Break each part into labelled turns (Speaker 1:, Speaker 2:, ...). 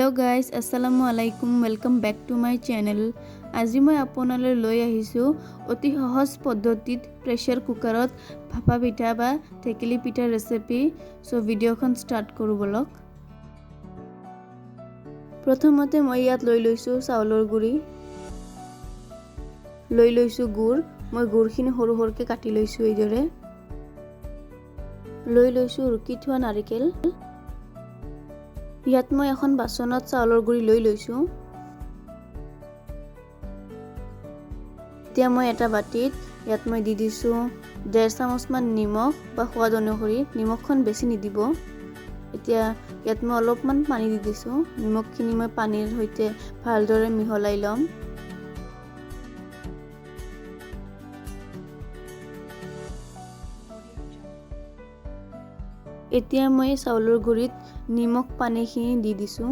Speaker 1: Hello guys अस्सलामु आलाइकुम welcome back to my channel. আজি মই আপোনালৈ লৈ আহিছো অতি সহজ পদ্ধতিত প্ৰেছাৰ কুকাৰত ভাপা পিঠা বা টেকেলি পিঠাৰ ৰেচিপি। সো ভিডিওখন স্টাৰ্ট কৰো বলক। প্ৰথমতে মই ইয়াত লৈ লৈছো চাউলৰ গুড়ি, লৈ লৈছো গুড়। মই গুড়খিনি সৰু সৰুকৈ কাটি লৈছো এইদৰে। লৈ লৈছো ৰুকি থোৱা নাৰিকেল। ইয়াত মই এখন বাসনত চাউলৰ গুড়ি লৈ লৈছো। এতিয়া মই এটা বাটিত ইয়াত মই দি দিছো 1.5 চামুচ মান নিমখ বা সোৱাদ অনুসৰি। নিমখখন বেছি নিদিব। এতিয়া ইয়াত মই অলপমান পানী দি দিছো। নিমখখিনি মই পানীৰ সৈতে ভালদৰে মিহলাই লম। এতিয়া মই চাউলৰ গুড়িত নিমখ পানীখিনি দি দিছো।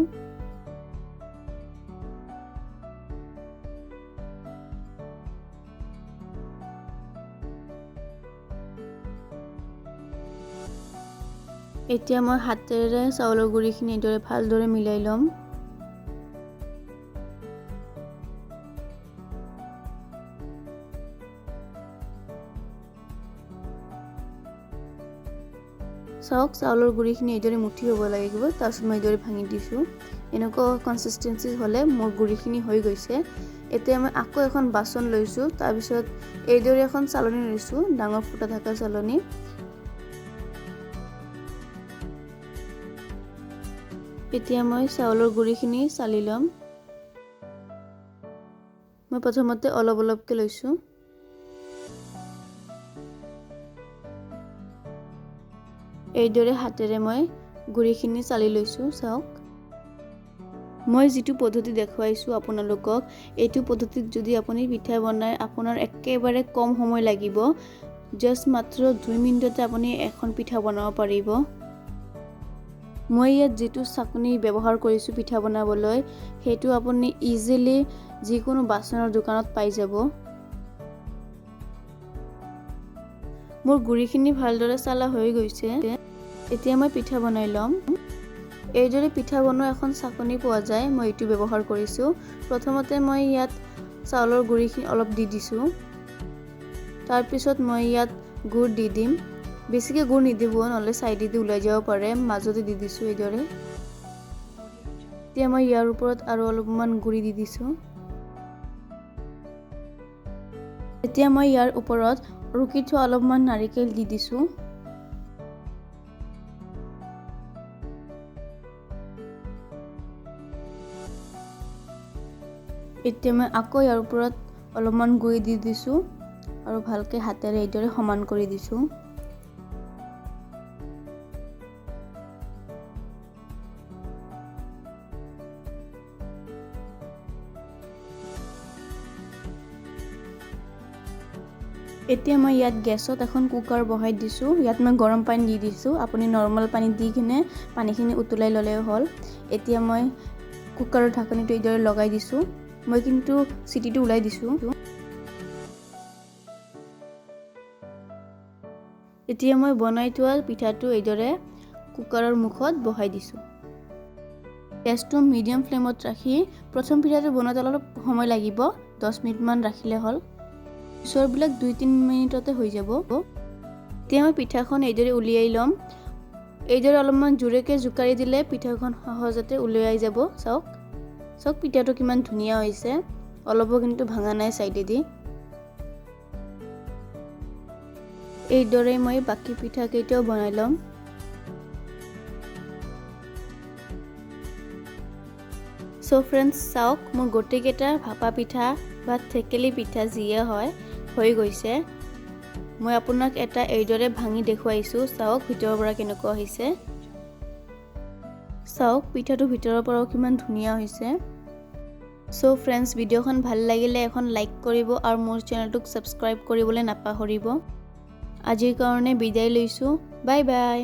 Speaker 1: এতিয়া মই হাতেৰে চাউলৰ গুড়িখিনি এদৰে ভালদৰে মিলাই লম। চাওক চাউলৰ গুড়িখিনি এদৰে মুঠি হ'ব লাগিব। তাৰপিছত মই এদৰে ভাঙি দিছো। এনেকুৱা কনসিস্টেন্সি হ'লে মোৰ গুড়িখিনি হৈ গৈছে। এতিয়া মই আকৌ এখন বাসন লৈছো। তাৰপিছত এইদৰে এখন চালনী লৈছো, ডাঙৰ ফুটা থকা চালনী। এতিয়া মই চাউলৰ গুড়িখিনি চালি লম। মই প্ৰথমতে অলপ অলপকৈ লৈছো। এইদৰে হাতেৰে মই গুড়িখিনি চালি লৈছো। চাওক মই যিটো পদ্ধতি দেখুৱাইছো আপোনালোকক, এইটো পদ্ধতিত যদি আপুনি পিঠা বনায় আপোনাৰ একেবাৰে কম সময় লাগিব। জাস্ট মাত্ৰ 2 মিনিটতে আপুনি এখন পিঠা বনাব পাৰিব। মই ইয়াত যিটো চাকনি ব্যৱহাৰ কৰিছো পিঠা বনাবলৈ, সেইটো আপুনি ইজিলি যিকোনো বাসনৰ দোকানত পাই যাব। মোৰ গুড়িখিনি ভালদৰে চালা হৈ গৈছে। এতিয়া মই পিঠা বনাই লম। এইদৰে পিঠা বনোৱা এখন চাকনি পোৱা যায়, মই এইটো ব্যৱহাৰ কৰিছো। প্ৰথমতে মই ইয়াত চাউলৰ গুড়িখিনি অলপ দি দিছো। তাৰ পিছত মই ইয়াত গুড় দি দিম। বেছিকৈ গুড় নিদিব, নহ'লে সাইডেদি ওলাই যাব পাৰে। মাজতে দি দিছো এইদৰে। এতিয়া মই ইয়াৰ ওপৰত আৰু অলপমান গুড়ি দি দিছো। এতিয়া মই ইয়াৰ ওপৰত ৰুকি থোৱা অলপমান নাৰিকেল দি দিছো। এতিয়া মই আকৌ ইয়াৰ ওপৰত অলপমান গুড়ি দি দিছো আৰু ভালকৈ হাতেৰে এইদৰে সমান কৰি দিছো। এতিয়া মই ইয়াত গেছত এখন কুকাৰ বহাই দিছো। ইয়াত মই গৰম পানী দি দিছো। আপুনি নৰ্মেল পানী দি কিনে পানীখিনি উতলাই ল'লে হ'ল। এতিয়া মই কুকাৰৰ ঢাকনিটো এইদৰে লগাই দিছো। মই কিন্তু চিটিটো ওলাই দিছো। এতিয়া মই বনাই থোৱা পিঠাটো এইদৰে কুকাৰৰ মুখত বহাই দিছো। গেছটো মিডিয়াম ফ্লেমত ৰাখি প্ৰথম পিঠাটো বনাওঁতে অলপ সময় লাগিব। 10 মিনিট মান ৰাখিলে হ'ল। পিছৰবিলাক 2-3 মিনিটতে হৈ যাব। এতিয়া মই পিঠাখন এইদৰে উলিয়াই ল'ম। এইদৰে অলপমান জোৰেকৈ জোকাৰি দিলে পিঠাখন সহজতে উলিয়াই যাব। চাওক চাওক পিঠাটো কিমান ধুনীয়া হৈছে। অলপো কিন্তু ভাঙা নাই সাইডেদি। এইদৰে মই বাকি পিঠা কেইটাও বনাই ল'ম। সো ফ্ৰেন্ডছ চাওক মোৰ গোটেইকেইটা ভাপা পিঠা বা টেকেলি পিঠা যিয়ে হয় হৈ গৈছে। মই আপোনাক এটা এইদৰে ভাঙি দেখুৱাইছো। চাওক ভিতৰৰ পৰা কেনেকুৱা হৈছে। চাওক পিঠাটো ভিতৰৰ পৰাও কিমান ধুনীয়া হৈছে। সো ফ্ৰেন্ডছ ভিডিওখন ভাল লাগিলে এখন লাইক কৰিব আৰু মোৰ চেনেলটোক সাবস্ক্ৰাইব কৰিবলৈ নাপাহৰিব। আজিৰ কাৰণে বিদায় লৈছো। Bye bye.